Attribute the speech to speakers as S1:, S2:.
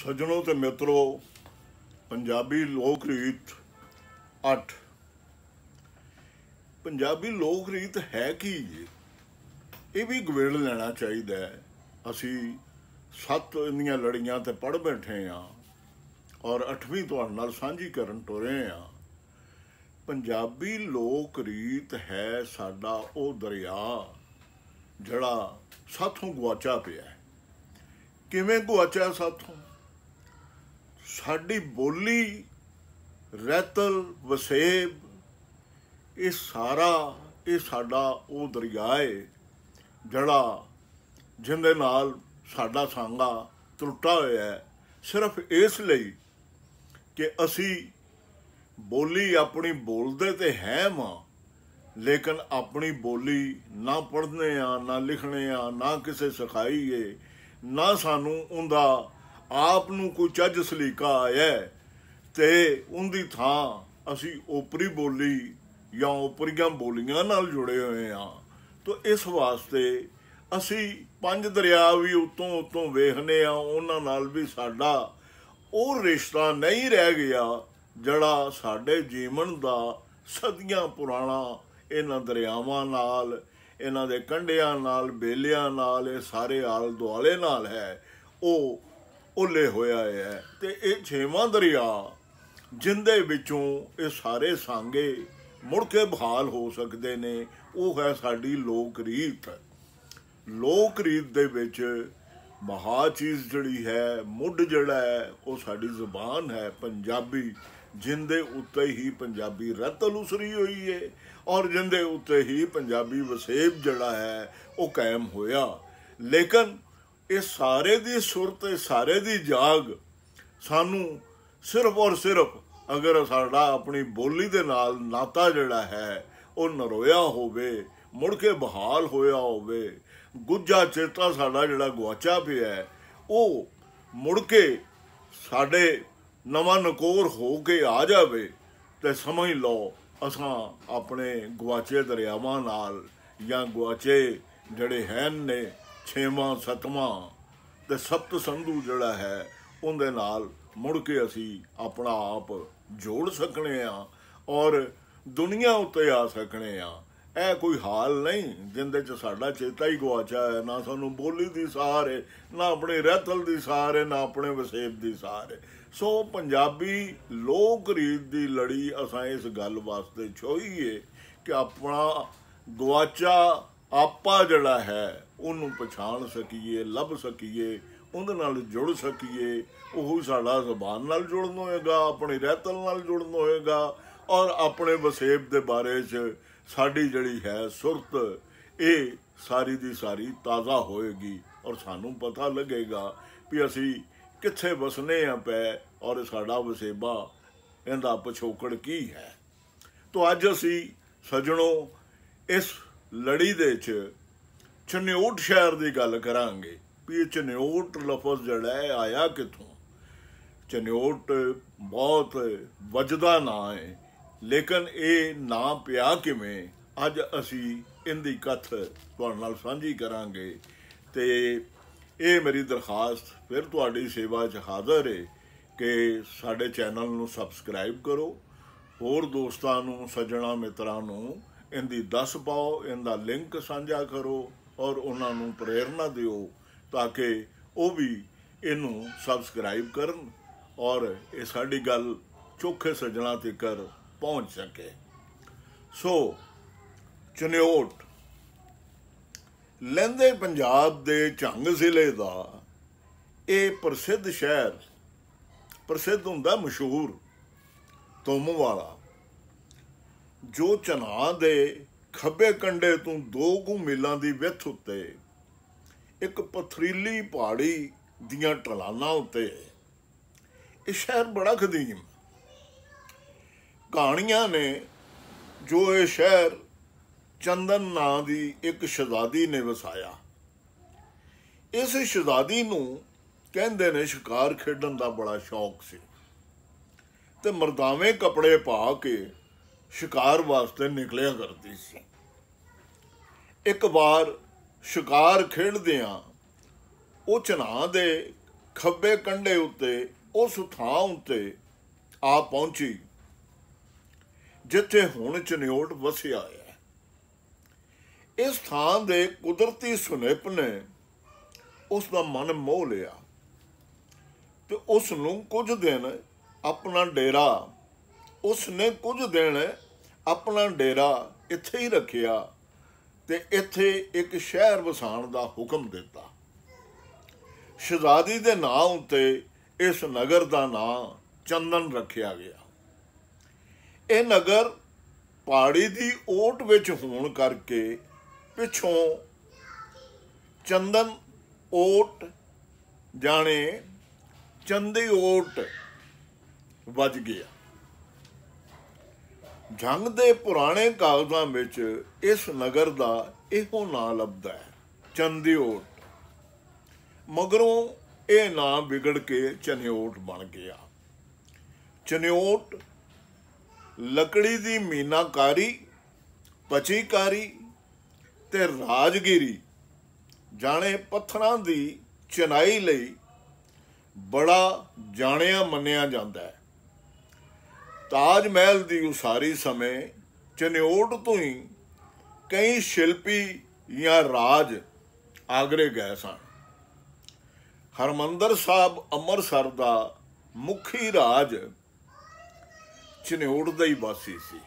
S1: सज्जनों ते मित्रों, पंजाबी लोक रीत 8। पंजाबी लोक रीत है की जी? ये भी गवेड़ लेना चाहिए। असी 7 इंदियां लड़ियां ते पढ़ बैठे हाँ और 8वीं तुहाडे नाल सांझी करन टुरे हाँ। पंजाबी लोक रीत है साडा ओ दरिया जड़ा साथों गुआचा पिया है। किवें गुआचा साथों? साडी बोली, रैतल, वसेब, ये सारा ये साडा ओ दरिया है जड़ा जिंदे नाल साडा सांगा त्रुटा होया है, सिर्फ इसलिए कि असी बोली अपनी बोलते तो है मां, लेकिन अपनी बोली ना पढ़ने ना लिखने ना किसे सिखाई है, ना सानू उनका आप नू कोई चज सलीका आया ते उनकी थां असी ओपरी बोली या ओपरियां बोलियां नाल जुड़े हुए हाँ। तो इस वास्ते असी 5 दरिया भी उतों उतों वेखने उन्हां नाल भी साडा वो रिश्ता नहीं रह गया जड़ा साडे जीवन का सदियां पुराना इन्हां दरियावां नाल, इन्हां दे कंढियां नाल, बेलियां नाल, ये सारे आल दुआले नाल है वो उले होया है। ते ये 6वां दरिया जिंदे विचों ये सारे सांगे मुड़ के बहाल हो सकते ने, वो है साडी लोक रीत। लोक रीत दे विच महा चीज़ जड़ी है, मुढ़ जड़ा है वो साडी ज़ुबान है पंजाबी, जिंदे उत्ते ही पंजाबी रतल उसरी हुई है और जिंदे उत्ते ही पंजाबी वसेब जड़ा है वो कायम होया। लेकिन ये सारे दी सुरत, सारे दी जाग सानू सिर्फ और सिर्फ अगर साडा अपनी बोली दे नाल नाता जड़ा है वो नरोया होवे, मुड़ के बहाल होया होवे, गुज्जा चेता साडा जड़ा गुआचा पिया है वो मुड़ के साडे नवा नकोर हो के आ जावे, तो समझ लो असां अपने गुआचे दरियावां नाल या गुआचे जड़े हैं ने 6वां 7वां ते सप्त संधू जड़ा है उनदे नाल मुड़ के असी अपना आप जोड़ सकने और दुनिया उत्ते आ सकने। ए कोई हाल नहीं जिंदे च साडा चेता ही गुआचा है, ना सानू बोली दी सार है, ना अपने रैतल दी सार है, ना अपने वसेब दी सार है। सो पंजाबी लोक रीत दी लड़ी असां इस गल वास्ते छोईए कि अपना गुआचा आपा जड़ा है उन्होंने पछाण सकीए, लभ सकीए, उहदे नाल जुड़ सकीए। वो साडा ज़बान नाल जुड़न होएगा, अपनी रैतल नाल जुड़न होएगा और अपने वसेब दे बारे च साडी जड़ी है सुरत ये सारी दी सारी ताज़ा होएगी और सानू पता लगेगा भी असी कित्थे वसने पै और साडा वसेबा इहदा पिछोकड़ की है। तो अज असी सज्जणों इस लड़ी दे चन्योट शहर की गल करांगे भी ये चन्योट लफज जड़ा है आया कितों। चन्योट बहुत वजदा ना है, लेकिन ये ना पिया किवें अज असी इनकी कथ तुहाडे नाल सांझी करांगे। ते ये मेरी दरखास्त फिर तुहाडी सेवा च हाज़र है कि साडे चैनल नूं सबसक्राइब करो, होर दोस्तां नूं, सज्जणा मित्रां नूं इनकी दस पाओ, इनका लिंक साझा करो और उन्होंने प्रेरणा दिओ ताकि वो भी इनू सबसक्राइब करन और ये साडी गल चोखे सज्जणा तक पहुँच सके। सो चन्योट लਹਿੰਦੇ पंजाब दे झंग जिले का ये प्रसिद्ध शहर, प्रसिद्ध हुंदा मशहूर तुम वाला, जो चनाह दे खब्बे कंढे तो 2 मीलों की विथ उत्ते एक पथरीली पहाड़ी दियां ढलानां उत्ते ये शहर बड़ा कदीम। कहानियां ने जो ये शहर चंदन नां दी एक शहजादी ने वसाया। इस शहजादी नूं कहंदे ने शिकार खेडन का बड़ा शौक सी ते मरदावे कपड़े पा के शिकार वास्ते निकलिया करती सी। एक बार शिकार खेडदियां वो चनाह दे ਖੱਬੇ ਕੰਢੇ ਉੱਤੇ ਉਸ ਥਾਂ ਉੱਤੇ ਆ ਪਹੁੰਚੀ ਜਿੱਥੇ ਹੁਣ ਚਨਿਓਟ ਵਸਿਆ ਹੈ। ਇਸ ਥਾਂ ਦੇ ਕੁਦਰਤੀ ਸੁਨੇਪ ਨੇ ਉਸ ਦਾ ਮਨ ਮੋਹ ਲਿਆ ਤੇ ਉਸ ਨੂੰ ਕੁਝ ਦਿਨ ਆਪਣਾ ਡੇਰਾ ਉਸਨੇ ਕੁਝ ਦਿਨ ਆਪਣਾ ਡੇਰਾ ਇੱਥੇ ਹੀ ਰੱਖਿਆ ਤੇ ਇੱਥੇ ਇੱਕ ਸ਼ਹਿਰ ਵਸਾਉਣ ਦਾ ਹੁਕਮ ਦਿੱਤਾ। ਸ਼ਹਿਜ਼ਾਦੀ ਦੇ ਨਾਂ ਉੱਤੇ ਇਸ ਨਗਰ ਦਾ ਨਾਂ ਚੰਦਨ ਰੱਖਿਆ ਗਿਆ। ਇਹ ਨਗਰ ਪਹਾੜੀ ਦੀ ਓਟ ਵਿੱਚ ਹੋਣ ਕਰਕੇ ਪਿੱਛੋਂ ਚੰਦਨ ਓਟ ਜਾਣੇ ਚੰਦੀ ਓਟ ਵੱਜ ਗਿਆ। ਜੰਗ ਦੇ ਪੁਰਾਣੇ ਕਾਗਜ਼ਾਂ ਵਿੱਚ ਇਸ ਨਗਰ ਦਾ ਇਹੋ ਨਾਂ ਲੱਭਦਾ ਹੈ, ਚੰਦੀਓਟ। ਮਗਰੋਂ ਇਹ ਨਾਂ ਵਿਗੜ ਕੇ ਚਨਿਓਟ ਬਣ ਗਿਆ। ਚਨਿਓਟ ਲੱਕੜੀ ਦੀ ਮੀਨਾਕਾਰੀ, ਪਚੀਕਾਰੀ ਤੇ ਰਾਜਗੀਰੀ ਜਾਣੇ ਪੱਥਰਾਂ ਦੀ ਚਿਣਾਈ ਲਈ ਬੜਾ ਜਾਣਿਆ ਮੰਨਿਆ ਜਾਂਦਾ ਹੈ। ਤਾਜ ਮਹਿਲ ਦੀ ਉਸਾਰੀ ਸਮੇਂ ਚਨਿਓਟ ਤੋਂ ਹੀ ਕਈ ਸ਼ਿਲਪੀ ਜਾਂ ਰਾਜ ਆਗਰੇ ਗਏ ਸਨ। ਹਰਿਮੰਦਰ ਸਾਹਿਬ ਅੰਮ੍ਰਿਤਸਰ ਦਾ ਮੁਖੀ ਰਾਜ ਚਨਿਓਟ ਦਾ ਹੀ ਵਾਸੀ ਸੀ।